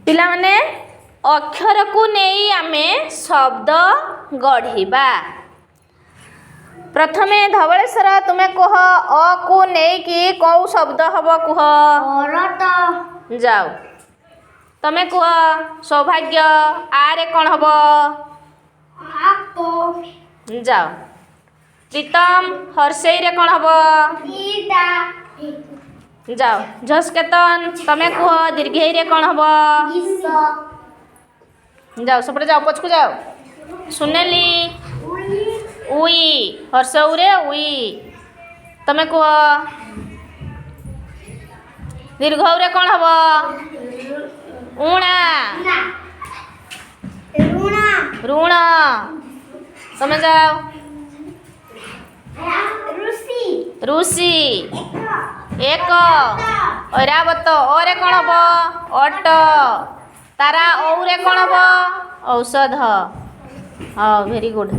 पिला माने अक्षर को नहीं आमे शब्द गढ़िबा। प्रथमे धवलेश्वर तुम्हें कह अ को नहीं कि कौ शब्द हम कह जाओ तमें कह सौभाग्य आरे कौन हम जाओ प्रीतम हर्षई रे कौन हम जाओ झस्केतन तमें कह दीर्घई रे कौन हम जाओ सपटे जाओ पछकू जाओ सुनेली उई हर्षऊ रे उई तमें कह दीर्घऊ रे कौन हम ऊणा ऋण तमें जाओ ऋषि एक ऐरावत ओरे कौन हम अट तारा औरे कौन हम औषध हाँ वेरी गुड।